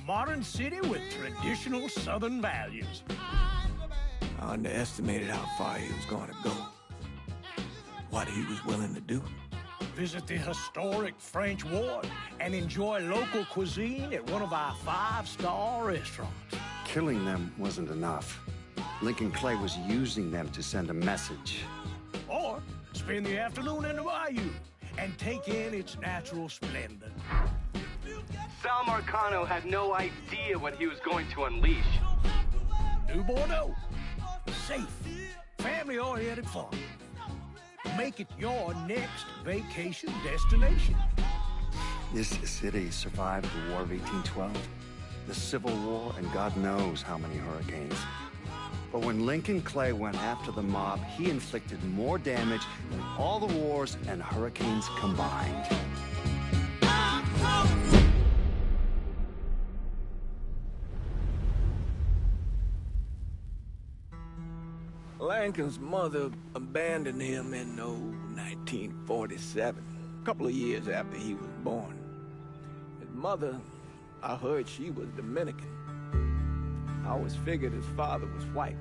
modern city with traditional Southern values. I underestimated how far he was going to go. What he was willing to do. Visit the historic French Ward and enjoy local cuisine at one of our 5-star restaurants. Killing them wasn't enough. Lincoln Clay was using them to send a message. Or spend the afternoon in the bayou and take in its natural splendor. Sal Marcano had no idea what he was going to unleash. New Bordeaux. Safe, family-oriented fun. Make it your next vacation destination. This city survived the War of 1812, the Civil War, and God knows how many hurricanes. But when Lincoln Clay went after the mob, he inflicted more damage than all the wars and hurricanes combined. Lincoln's mother abandoned him in 1947, a couple of years after he was born. His mother, I heard she was Dominican. I always figured his father was white,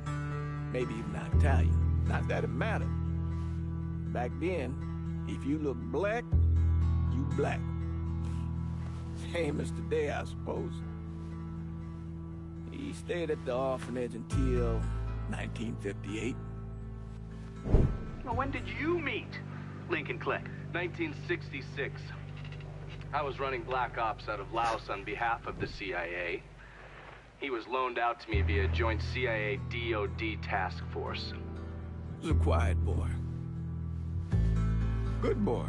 maybe even Italian. Not that it mattered. Back then, if you look black, you black. Same as today, I suppose. He stayed at the orphanage until 1958. Well, when did you meet Lincoln Clay? 1966. I was running Black Ops out of Laos on behalf of the CIA. He was loaned out to me via joint CIA-DOD task force. He was a quiet boy. Good boy.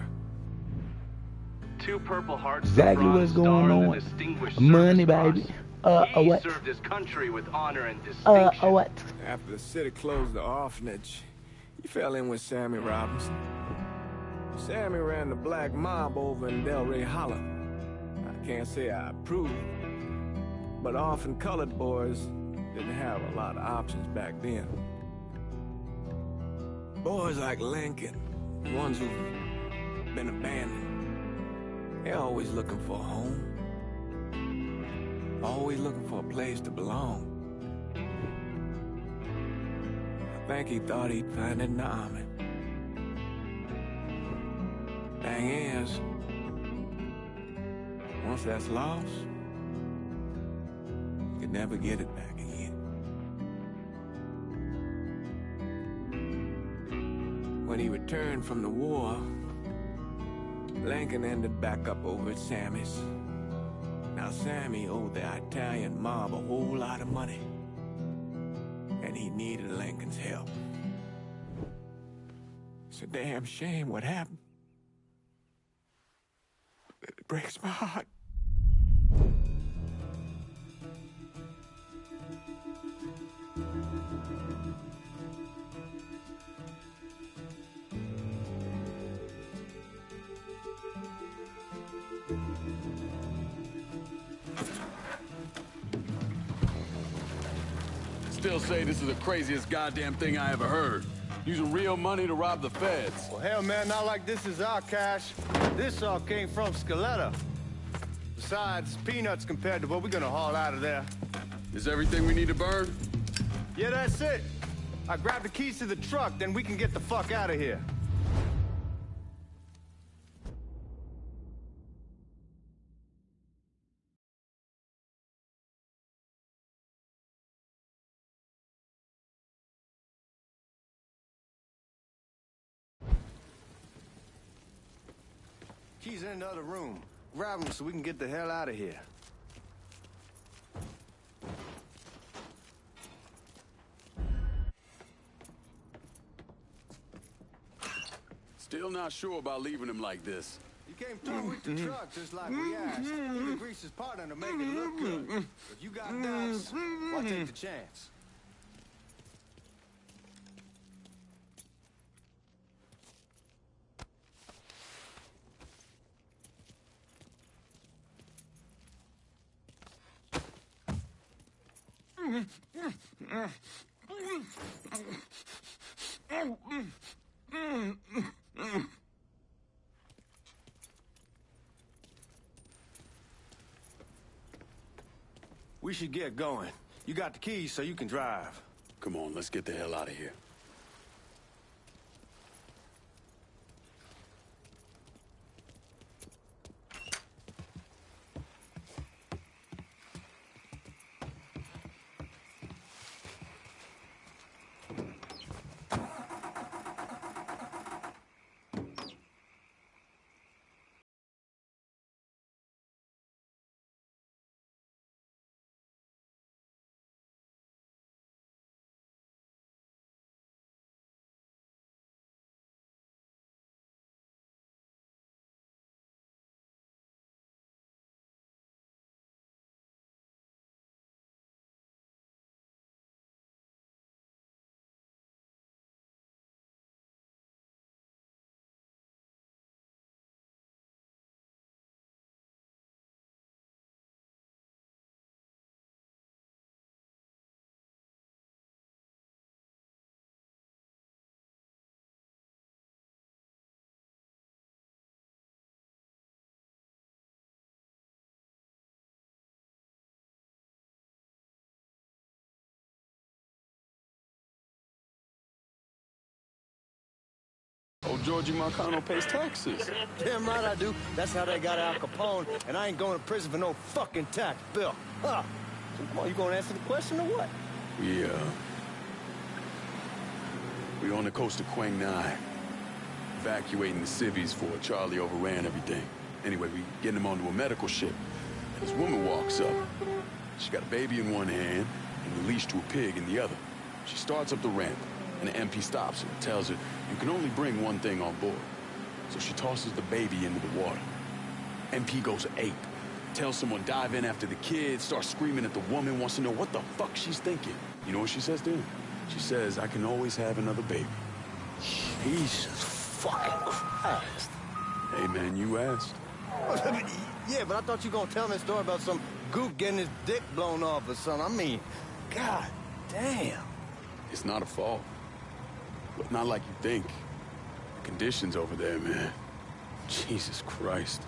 2 Purple Hearts, Exactly what's going on. Money, baby. He What? served his country with honor and distinction. What? After the city closed the orphanage, he fell in with Sammy Robinson. Sammy ran the black mob over in Delray Hollow. I can't say I approve, but orphan colored boys didn't have a lot of options back then. Boys like Lincoln, the ones who've been abandoned, they're always looking for a home. Always looking for a place to belong. I think he thought he'd find it in the army. Thing is, once that's lost, you can never get it back again. When he returned from the war, Lincoln ended back up over at Sammy's. Now, Sammy owed the Italian mob a whole lot of money, and he needed Lincoln's help. It's a damn shame what happened. It breaks my heart. Still say this is the craziest goddamn thing I ever heard. Using real money to rob the feds. Well, hell, man, not like this is our cash. This all came from Scaletta. Besides, peanuts compared to what we're gonna haul out of there. Is everything we need to burn? Yeah, that's it. I grabbed the keys to the truck, then we can get the fuck out of here. Keys in the other room. Grab them so we can get the hell out of here. Still not sure about leaving him like this. You came through with the truck just like we asked. Even Grease his partner to make it look good. If you got doubts, why take the chance? we should get going. You got the keys so you can drive. Come on, let's get the hell out of here. Oh, Georgie Marcano pays taxes. Damn right I do. That's how they got Al Capone, and I ain't going to prison for no fucking tax bill. Huh. So come on, you gonna answer the question or what? We're on the coast of Quang Ngai, evacuating the civvies for Charlie overran everything. Anyway, we getting him onto a medical ship. This woman walks up. She got a baby in one hand and a leash to a pig in the other. She starts up the ramp, and the MP stops her and tells her you can only bring one thing on board. So she tosses the baby into the water. MP goes ape. Tells someone dive in after the kid, starts screaming at the woman, wants to know what the fuck she's thinking. You know what she says to him? She says, I can always have another baby. Jesus fucking Christ. Hey, man, you asked. Yeah, but I thought you were gonna tell me a story about some gook getting his dick blown off or something. I mean, god damn. It's not a fault. But not like you think. The conditions over there, man. Jesus Christ.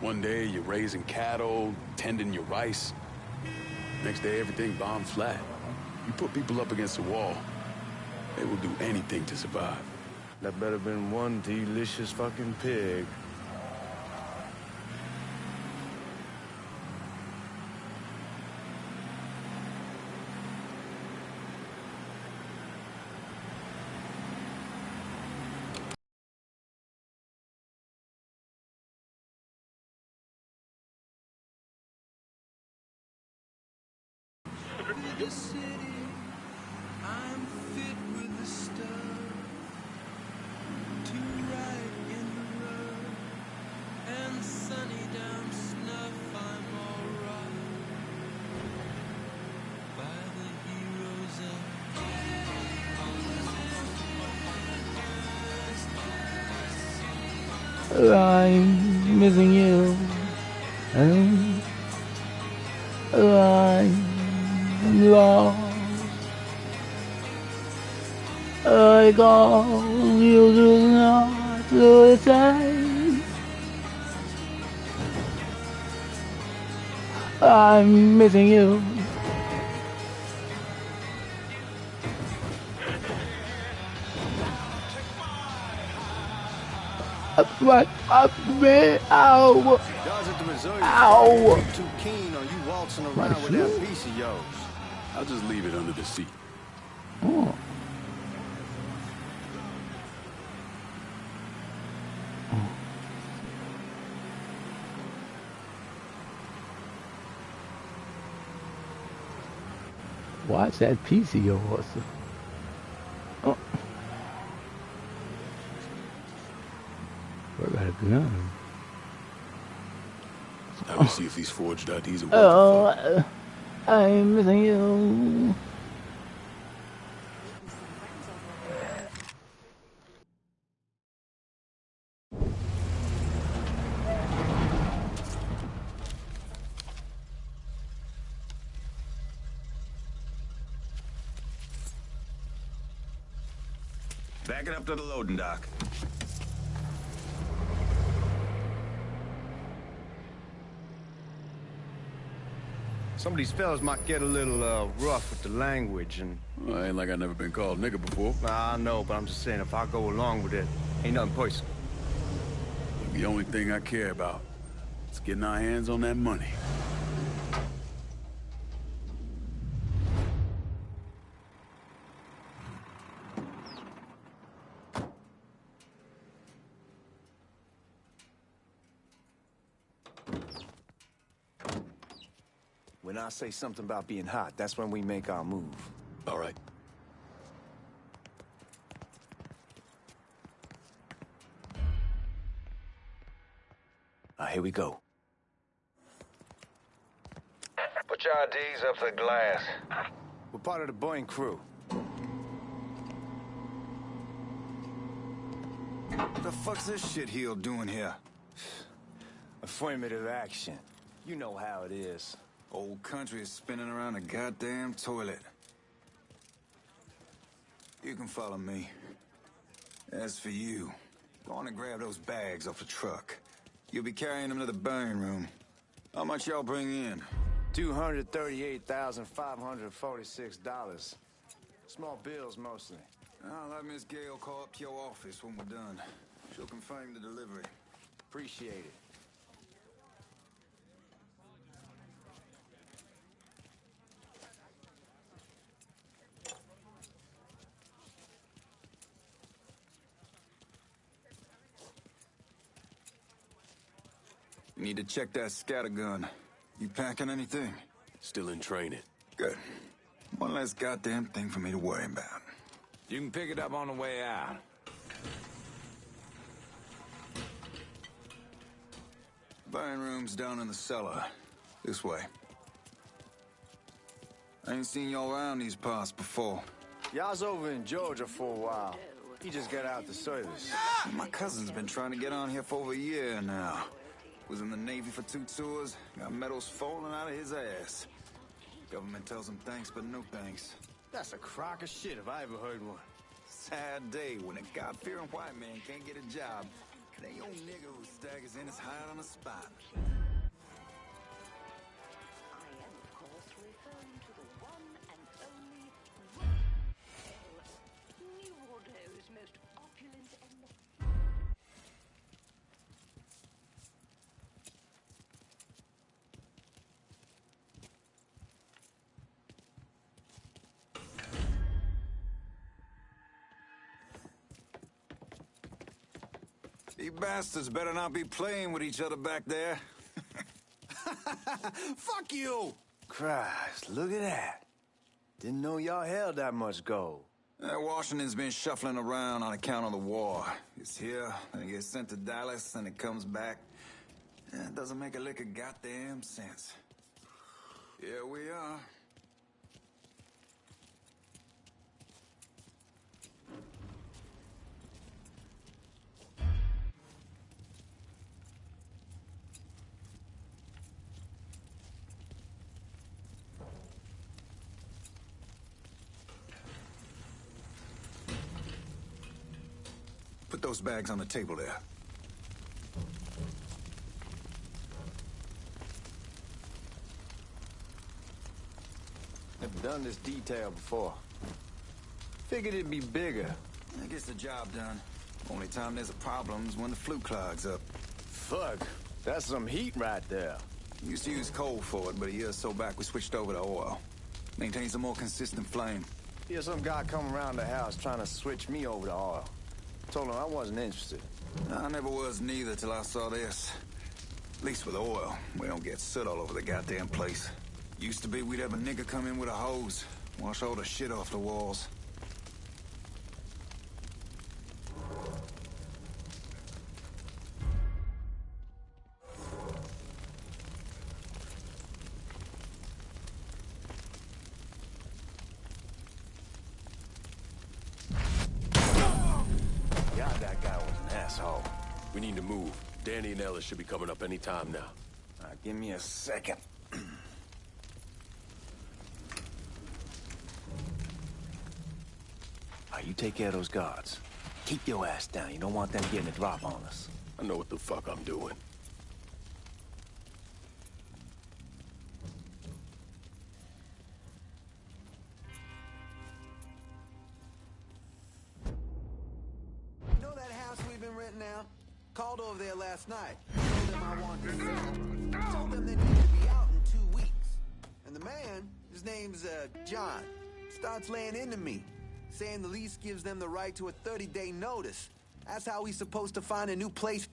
One day you're raising cattle, tending your rice. Next day everything bombed flat. You put people up against a wall, they will do anything to survive. That better been one delicious fucking pig. The city, I'm fit with the stuff to ride in the road and sunny down snuff. I'm alright by the heroes of I'm missing you. I'm lost. I call you do not return. I'm missing you. But ow. Guys at the Missouri Ow. ain't too keen on you waltzing around with that piece of yours. I'll just leave it under the seat. Oh. Watch that piece of yours. Oh. I got a gun. Let me see if these forged IDs are worth I'm missing you. Back it up to the loading dock. Some of these fellas might get a little, rough with the language, and... Well, ain't like I never been called nigga before. Nah, I know, but I'm just saying, if I go along with it, ain't nothing personal. The only thing I care about is getting our hands on that money. When I say something about being hot, that's when we make our move. All right. Here we go. Put your IDs up to the glass. We're part of the Boeing crew. What the fuck's this shitheel doing here? Affirmative action. You know how it is. Old country is spinning around a goddamn toilet. You can follow me. As for you, go on and grab those bags off the truck. You'll be carrying them to the burn room. How much y'all bring in? $238,546. Small bills, mostly. I'll have Miss Gale call up to your office when we're done. She'll confirm the delivery. Appreciate it. You need to check that scattergun. You packing anything? Still in training. Good. One less goddamn thing for me to worry about. You can pick it up on the way out. Burn room's down in the cellar. This way. I ain't seen y'all around these parts before. Y'all's over in Georgia for a while. He just got out the service. My cousin's been trying to get on here for over a year now. Was in the Navy for 2 tours, got medals falling out of his ass. Government tells him thanks, but no thanks. That's a crock of shit if I ever heard one. Sad day when a God-fearing white man can't get a job. They old nigga who staggers in his hide on the spot. I am, of course, referring to the one and only New Bordeaux's most opulent and... You bastards better not be playing with each other back there. Fuck you! Christ, look at that. Didn't know y'all held that much gold. Washington's been shuffling around on account of the war. It's here, then it gets sent to Dallas, and it comes back. It doesn't make a lick of goddamn sense. Here we are. Put those bags on the table there. Never done this detail before. Figured it'd be bigger. That gets the job done. Only time there's a problem is when the flue clogs up. Fuck, that's some heat right there. Used to use coal for it, but a year or so back we switched over to oil. Maintains a more consistent flame. Here's some guy come around the house trying to switch me over to oil. Told him I wasn't interested. I never was neither till I saw this. At least with oil, we don't get soot all over the goddamn place. Used to be we'd have a nigga come in with a hose, wash all the shit off the walls. God, that guy was an asshole. We need to move. Danny and Ellis should be coming up any time now. Give me a second. You take care of those guards. Keep your ass down. You don't want them getting a drop on us. I know what the fuck I'm doing. Called over there last night. Told them I wanted to sell. Told them they needed to be out in 2 weeks. And the man, his name's John, starts laying into me, saying the lease gives them the right to a 30-day notice. That's how he's supposed to find a new place.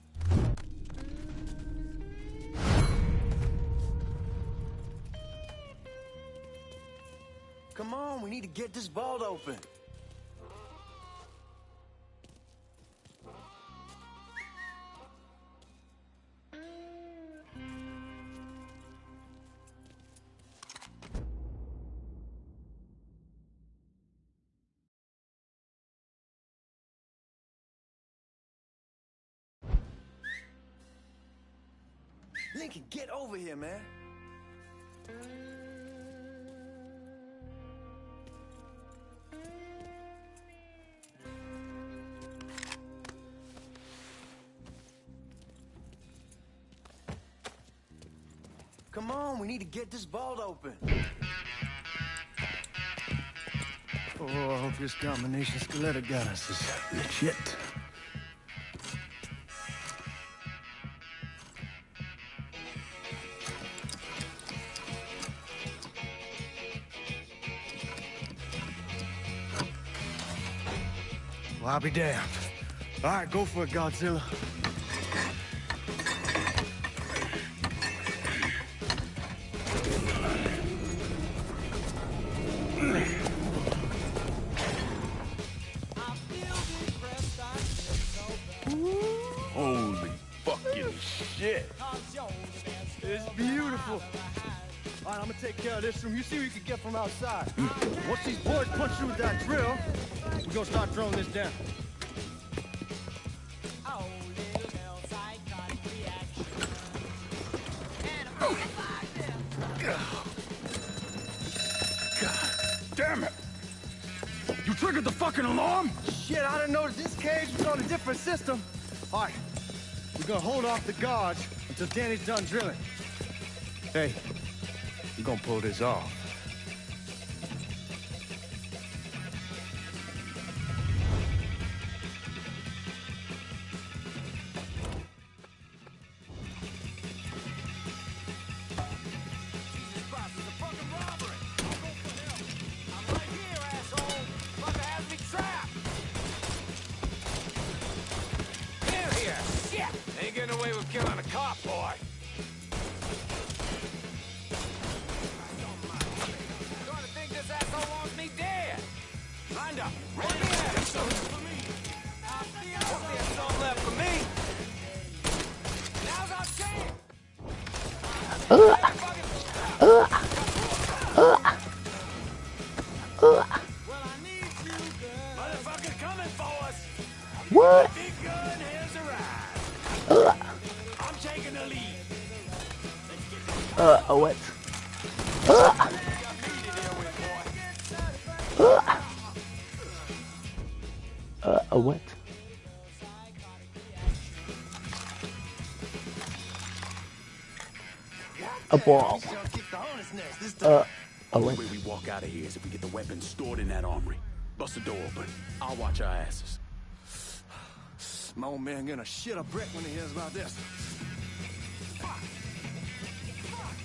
Come on, we need to get this vault open. Lincoln, get over here, man. Come on, we need to get this vault open. Oh, I hope this combination Scaletta got us is legit. Well, I'll be damned. All right, go for it, Godzilla. Holy fucking shit. It's beautiful. All right, I'm gonna take care of this room. You see what you can get from outside. Once these boys punch through with that drill, we're gonna start throwing this down. God damn it. You triggered the fucking alarm? Shit, I didn't know that this cage was on a different system. All right, we're gonna hold off the guards until Danny's done drilling. Hey, we're gonna pull this off. Ain't getting away with killing a cop, boy. Gonna think this asshole wants me dead. Lined up. Ready at it. There's some left for me. Now's our chance. Motherfucker coming for us. What? Big gun has arrived. I'm taking the lead. What? What? A ball. Only way we walk out of here is if we get the weapons stored in that armory. Bust the door open. I'll watch our asses. My old man gonna shit a brick when he hears about this. Fuck!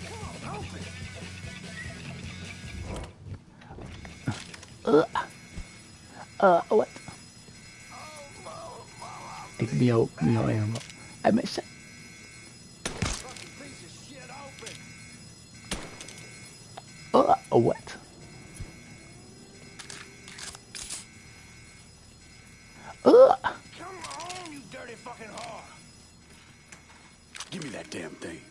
Come on, open! What? Ik ben jou helemaal. I miss it. What? Come on, you dirty fucking whore! Give me that damn thing.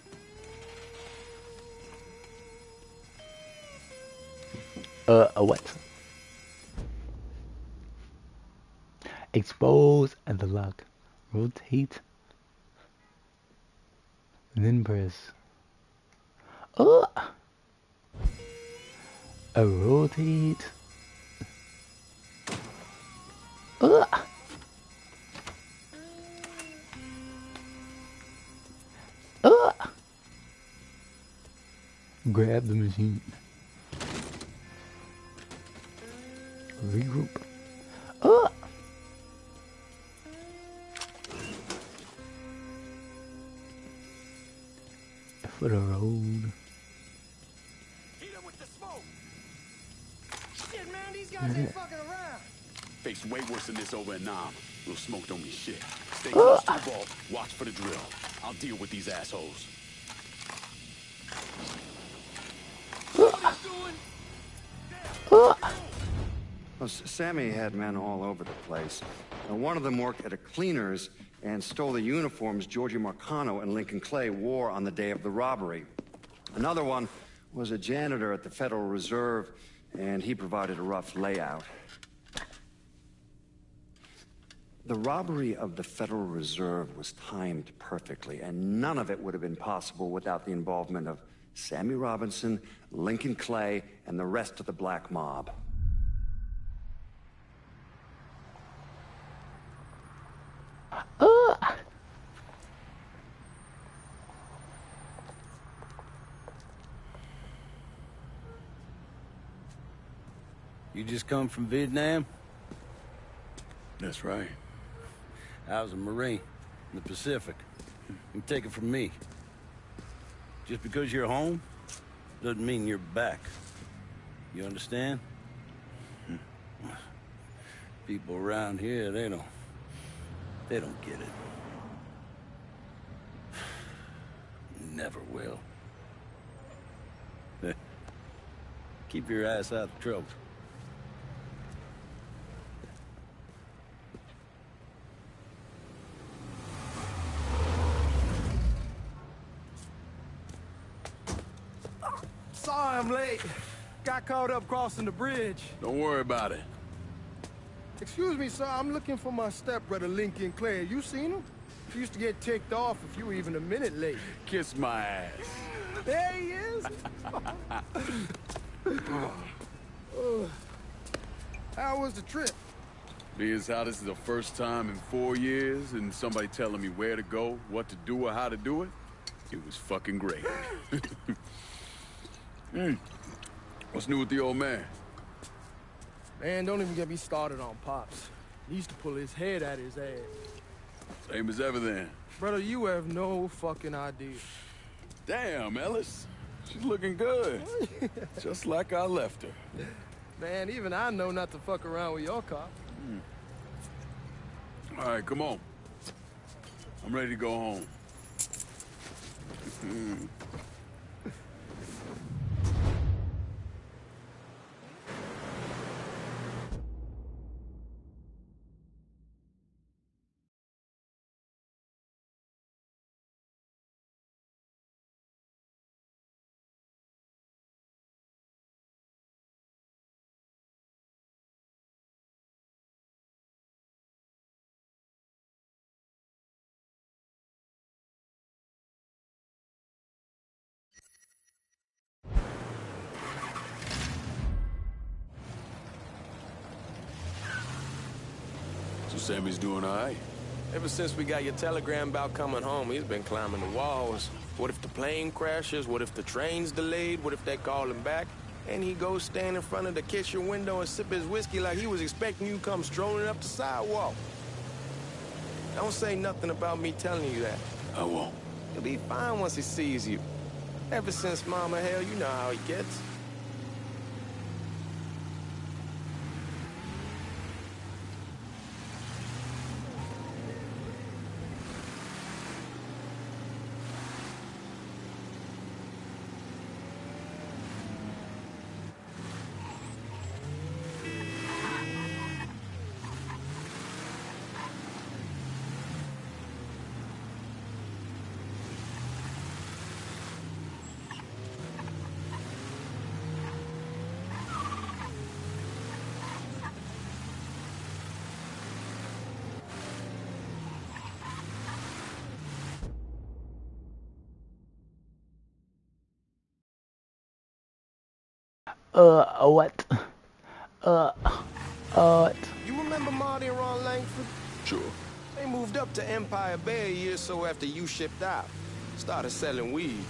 What? Expose and the lock. Rotate. Then press. A rotate. Grab the machine. Regroup. For the road. Hit him with the smoke. Shit, man, these guys ain't fucking around. Face way worse than this over in Nam. Little smoke don't mean shit. Stay close to the ball. Watch for the drill. I'll deal with these assholes. Well, Sammy had men all over the place. One of them worked at a cleaner's and stole the uniforms Georgie Marcano and Lincoln Clay wore on the day of the robbery. Another one was a janitor at the Federal Reserve, and he provided a rough layout. The robbery of the Federal Reserve was timed perfectly, and none of it would have been possible without the involvement of Sammy Robinson, Lincoln Clay, and the rest of the black mob. You just come from Vietnam? That's right. I was a Marine in the Pacific. You take it from me. Just because you're home doesn't mean you're back. You understand? People around here, they don't get it. Never will. Keep your ass out of trouble. Sorry I'm late. Got caught up crossing the bridge. Don't worry about it. Excuse me, sir. I'm looking for my stepbrother, Lincoln Clay. You seen him? He used to get ticked off if you were even a minute late. Kiss my ass. There he is. How was the trip? Being how this is the first time in 4 years and somebody telling me where to go, what to do, or how to do it, it was fucking great. What's new with the old man? Man, don't even get me started on Pops. He used to pull his head out his ass. Same as ever then. Brother, you have no fucking idea. Damn, Ellis. She's looking good. Just like I left her. Man, even I know not to fuck around with your car. All right, come on. I'm ready to go home. So Sammy's doing all right? Ever since we got your telegram about coming home, he's been climbing the walls. What if the plane crashes? What if the train's delayed? What if they call him back? And he goes stand in front of the kitchen window and sip his whiskey like he was expecting you to come strolling up the sidewalk. Don't say nothing about me telling you that. I won't. He'll be fine once he sees you. Ever since Mama Hell, you know how he gets. What? What? You remember Marty and Ron Langford? Sure. They moved up to Empire Bay a year or so after you shipped out. Started selling weed.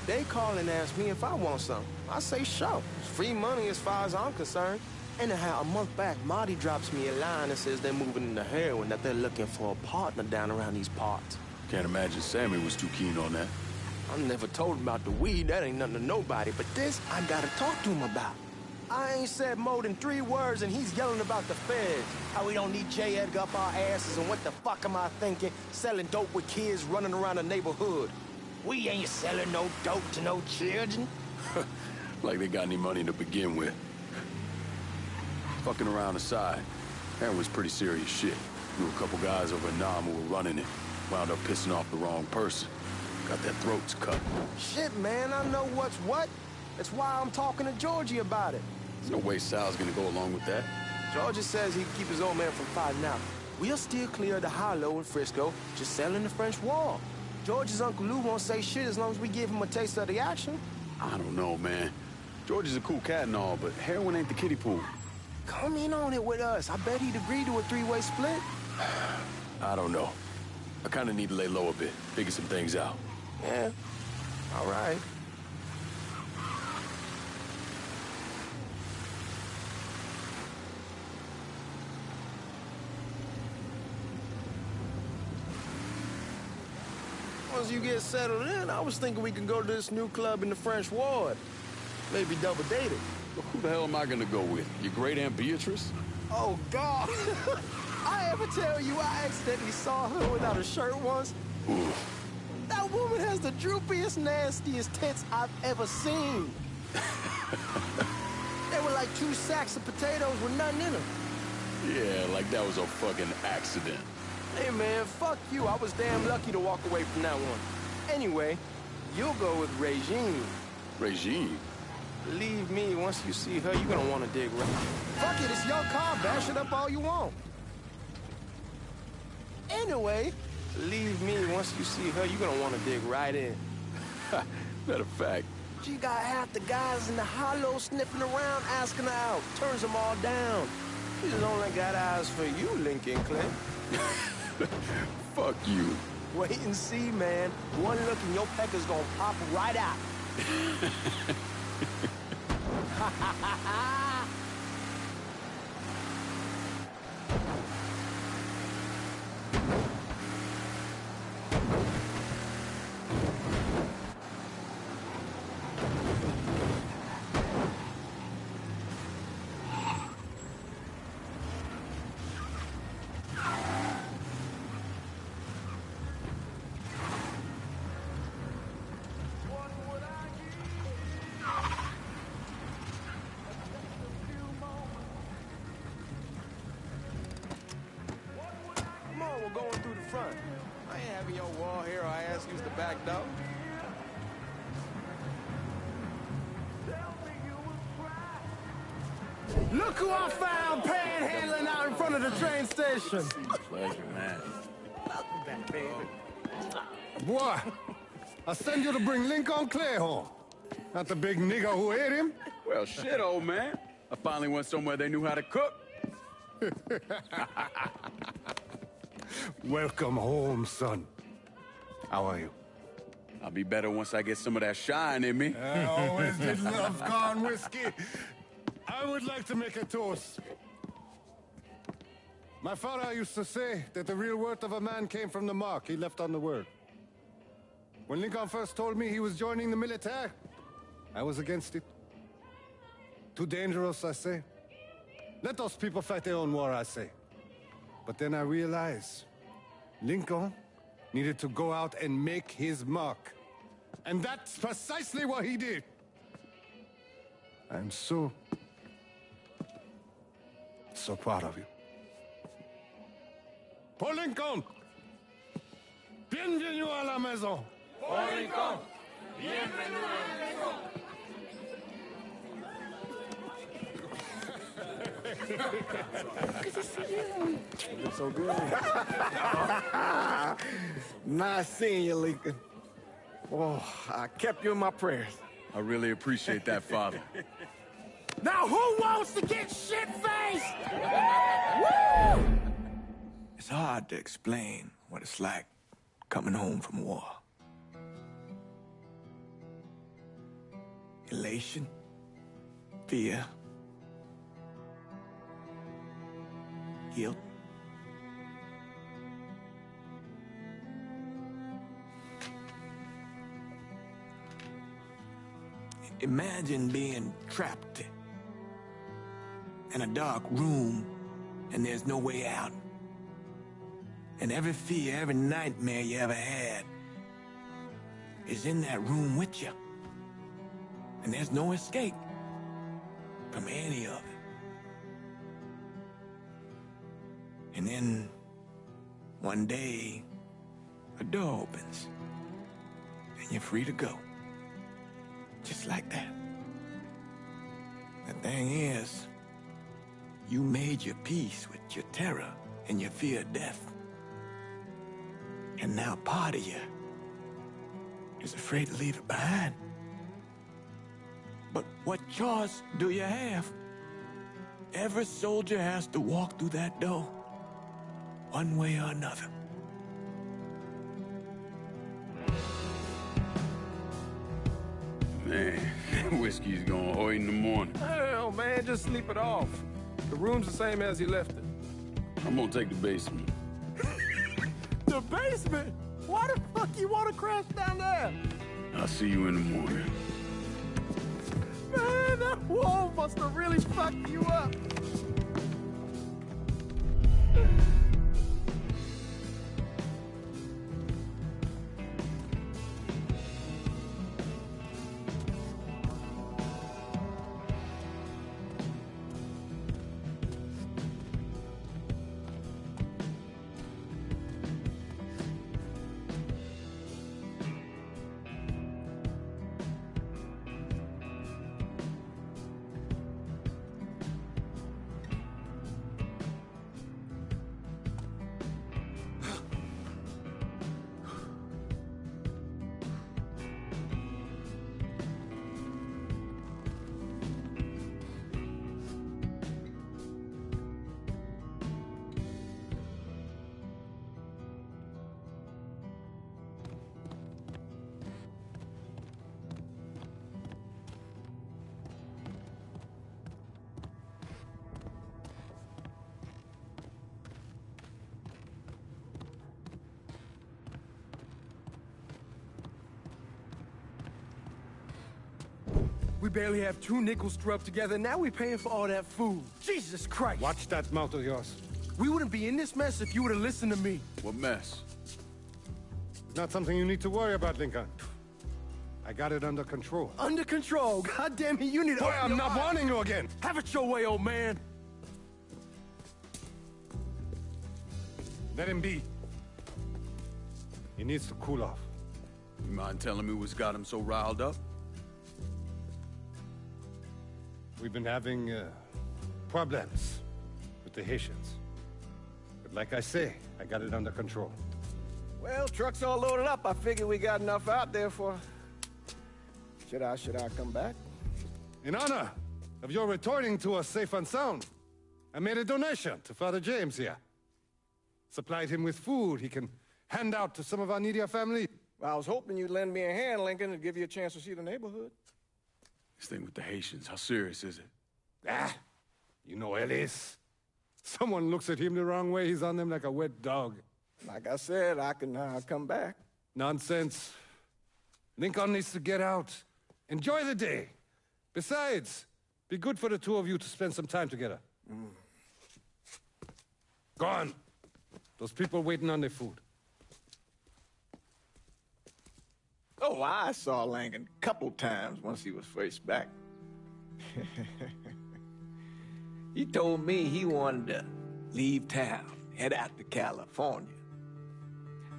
They call and ask me if I want some. I say sure. It's free money as far as I'm concerned. Anyhow, a month back, Marty drops me a line and says they're moving into heroin, that they're looking for a partner down around these parts. Can't imagine Sammy was too keen on that. I never told him about the weed. That ain't nothing to nobody. But this, I gotta talk to him about. I ain't said more than 3 words, and he's yelling about the feds. How we don't need J. Edgar up our asses, and what the fuck am I thinking? Selling dope with kids running around the neighborhood. We ain't selling no dope to no children. Like they got any money to begin with. Fucking around aside, Aaron was pretty serious shit. Knew a couple guys over in Nam who were running it. Wound up pissing off the wrong person. Got their throats cut. Shit, man, I know what's what. That's why I'm talking to Georgie about it. There's no way Sal's gonna go along with that. Georgie says he can keep his old man from fighting out. We'll still clear the hollow in Frisco, just selling the French Wall. George's Uncle Lou won't say shit as long as we give him a taste of the action. I don't know, man. George is a cool cat and all, but heroin ain't the kiddie pool. Come in on it with us. I bet he'd agree to a 3-way split. I don't know. I kind of need to lay low a bit, figure some things out. Yeah, all right. Once you get settled in, I was thinking we could go to this new club in the French Ward. Maybe double date it. Who the hell am I gonna go with? Your great Aunt Beatrice? Oh, God. I ever tell you I accidentally saw her without a shirt once? Ooh. That woman has the droopiest, nastiest tits I've ever seen. They were like 2 sacks of potatoes with nothing in them. Yeah, like that was a fucking accident. Hey, man, fuck you. I was damn lucky to walk away from that one. Anyway, you'll go with Regine. Regine? Believe me, once you see her, you're gonna want to dig right. Fuck it, it's your car. Bash it up all you want. Anyway, believe me, once you see her, you're gonna want to dig right in. Matter of fact. She got half the guys in the hollow sniffing around, asking her out. Turns them all down. She's only got eyes for you, Lincoln Clint. Fuck you. Wait and see, man. One look and your pecker's gonna pop right out. Going through the front. I ain't having your wall here or I ask use the back door. Look who I found panhandling out in front of the train station. Pleasure, man. Welcome back, baby. Boy, I send you to bring Lincoln Clay home. Not the big nigger who ate him. Well, shit, old man. I finally went somewhere they knew how to cook. Welcome home, son. How are you? I'll be better once I get some of that shine in me. I always did love corn whiskey. I would like to make a toast. My father used to say that the real worth of a man came from the mark he left on the world. When Lincoln first told me he was joining the military, I was against it. Too dangerous, I say. Let those people fight their own war, I say. But then I realized Lincoln needed to go out and make his mark. And that's precisely what he did. I'm so proud of you. Paul Lincoln! Bienvenue à la maison! Paul Lincoln! Bienvenue à la maison! Good to see you. You look so good. Nice seeing you, Lincoln. Oh, I kept you in my prayers. I really appreciate that, Father. Now who wants to get shit-faced? Woo! It's hard to explain what it's like coming home from war. Elation, fear, guilt. Imagine being trapped in a dark room and there's no way out. And every fear, every nightmare you ever had is in that room with you. And there's no escape from any of it. And then one day, a door opens and you're free to go. Just like that. The thing is, you made your peace with your terror and your fear of death. And now part of you is afraid to leave it behind. But what choice do you have? Every soldier has to walk through that door, one way or another. Man, whiskey's gonna hurt in the morning. Hell, man, just sleep it off. The room's the same as you left it. I'm gonna take the basement. The basement? Why the fuck you want to crash down there? I'll see you in the morning. Man, that wall must have really fucked you up. We barely have 2 nickels to rub together. Now we're paying for all that food. Jesus Christ. Watch that mouth of yours. We wouldn't be in this mess if you would have listened to me. What mess? It's not something you need to worry about, Lincoln. I got it under control. Under control? God damn it, you need to... Boy, I'm not warning you again. Have it your way, old man. Let him be. He needs to cool off. You mind telling me what's got him so riled up? We've been having problems with the Haitians. But like I say, I got it under control. Well, truck's all loaded up. I figure we got enough out there for... Should I come back? In honor of your returning to us safe and sound, I made a donation to Father James here. Supplied him with food he can hand out to some of our needier family. Well, I was hoping you'd lend me a hand, Lincoln, and give you a chance to see the neighborhood. This thing with the Haitians, how serious is it? Ah, you know Ellis. Someone looks at him the wrong way, he's on them like a wet dog. Like I said, I can come back. Nonsense. Lincoln needs to get out. Enjoy the day. Besides, be good for the two of you to spend some time together. Go on. Those people waiting on their food. Oh, I saw Lincoln a couple times once he was first back. He told me he wanted to leave town, head out to California.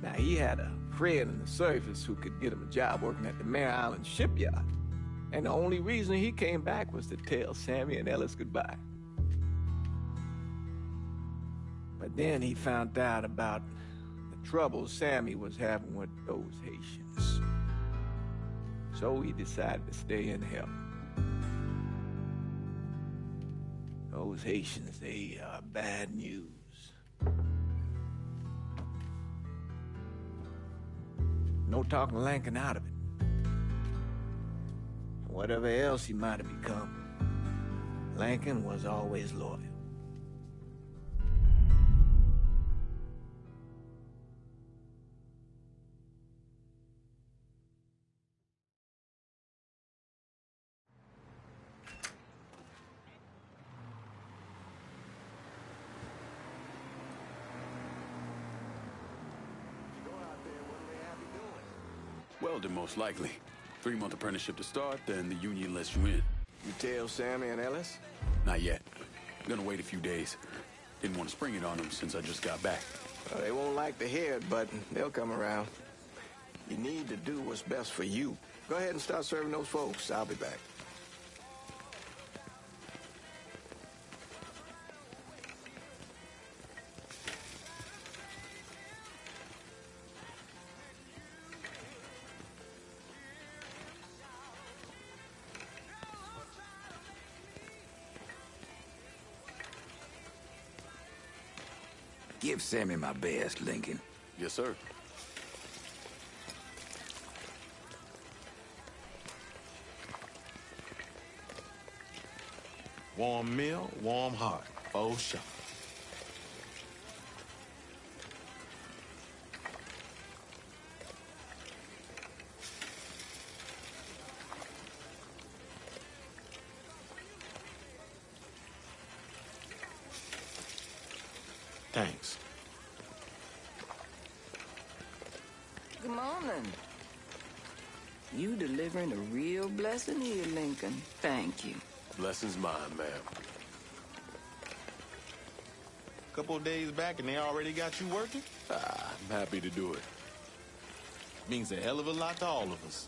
Now, he had a friend in the service who could get him a job working at the Mare Island shipyard. And the only reason he came back was to tell Sammy and Ellis goodbye. But then he found out about the trouble Sammy was having with those Haitians. So he decided to stay and help. Those Haitians, they are bad news. No talking Lincoln out of it. Whatever else he might have become, Lincoln was always loyal. Welding, most likely. 3-month apprenticeship to start, then the union lets you in. You tell Sammy and Ellis? Not yet. Gonna wait a few days. Didn't want to spring it on them since I just got back. Well, they won't like to hear it, but they'll come around. You need to do what's best for you. Go ahead and start serving those folks. I'll be back. Give Sammy my best, Lincoln. Yes, sir. Warm meal, warm heart. Oh, sure. Thanks. Good morning. You delivering a real blessing here, Lincoln. Thank you. Blessing's mine, ma'am. Couple of days back and they already got you working? I'm happy to do it. Means a hell of a lot to all of us.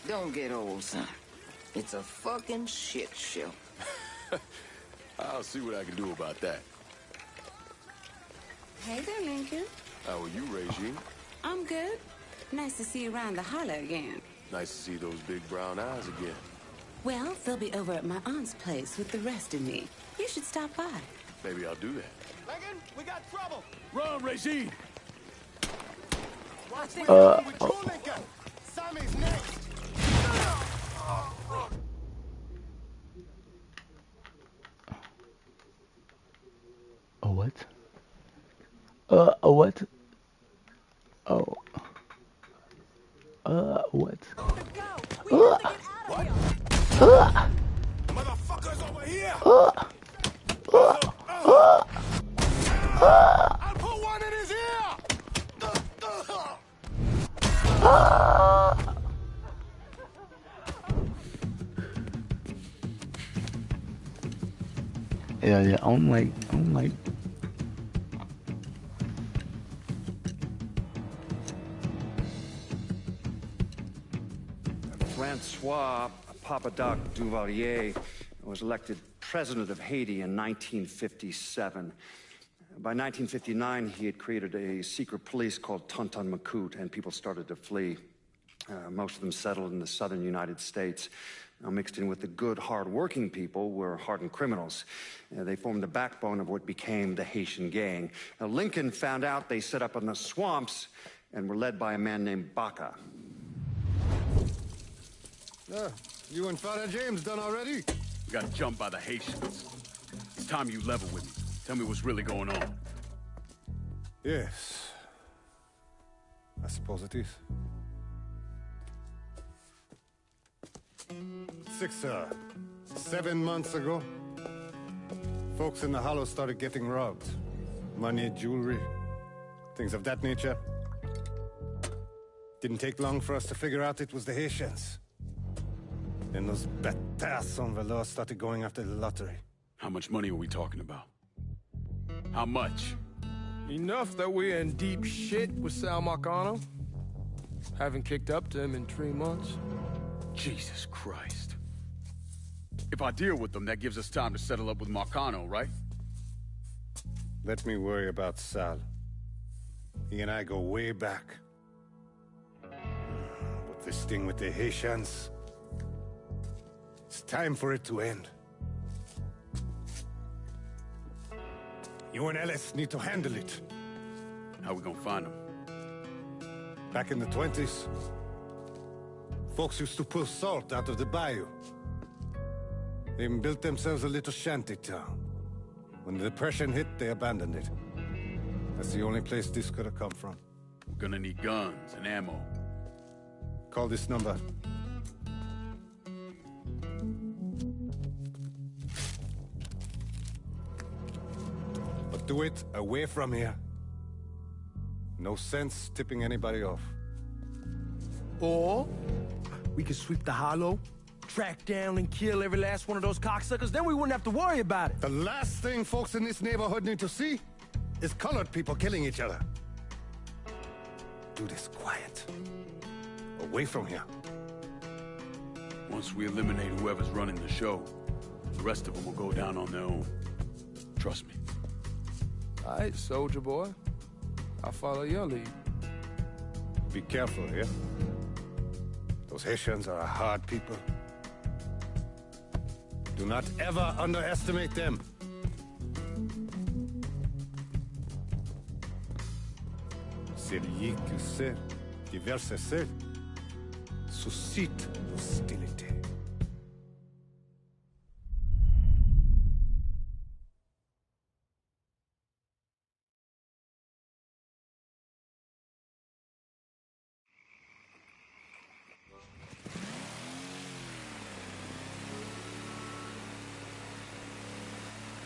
Don't get old, son. It's a fucking shit show. I'll see what I can do about that. Hey there, Lincoln. How are you, Regine? I'm good. Nice to see you around the holler again. Nice to see those big brown eyes again. Well, they'll be over at my aunt's place with the rest of me. You should stop by. Maybe I'll do that. Lincoln, we got trouble. Run, Regine! Watch where with you, Lincoln. Sammy's next. A what? A what? Oh. What? Motherfuckers over here! I'll put one in his ear! Yeah, I'm like. Francois Papadoc Duvalier was elected president of Haiti in 1957. By 1959, he had created a secret police called Tonton Macoute, and people started to flee. Most of them settled in the southern United States. Now, mixed in with the good, hard-working people were hardened criminals. They formed the backbone of what became the Haitian gang. Now, Lincoln found out they set up in the swamps and were led by a man named Baca. You and Father James done already? We got jumped by the Haitians. It's time you level with me. Tell me what's really going on. Yes. I suppose it is. 7 months ago, folks in the Hollow started getting robbed. Money, jewelry, things of that nature. Didn't take long for us to figure out it was the Haitians. Then those bâtards on velours started going after the lottery. How much money are we talking about? How much? Enough that we're in deep shit with Sal Marcano. Haven't kicked up to him in 3 months. Jesus Christ. If I deal with them, that gives us time to settle up with Marcano, right? Let me worry about Sal. He and I go way back. But this thing with the Haitians... it's time for it to end. You and Ellis need to handle it. How we gonna find them? Back in the 20s, folks used to pull salt out of the bayou. They even built themselves a little shanty town. When the Depression hit, they abandoned it. That's the only place this could have come from. We're gonna need guns and ammo. Call this number. do it away from here. No sense tipping anybody off. Or we could sweep the hollow, track down and kill every last one of those cocksuckers, then we wouldn't have to worry about it. The last thing folks in this neighborhood need to see is colored people killing each other. Do this quiet. Away from here. Once we eliminate whoever's running the show, the rest of them will go down on their own. Trust me. All right, soldier boy. I'll follow your lead. Be careful, yeah? Those Haitians are a hard people. Do not ever underestimate them. Celui qui sait qui verse seul suscite hostilité.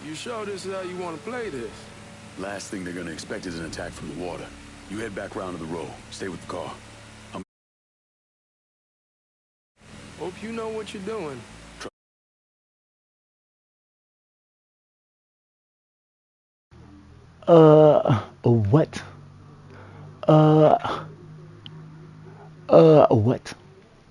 You sure this is how you want to play this? Last thing they're gonna expect is an attack from the water. You head back round to the row. Stay with the car. Hope you know what you're doing. What? What?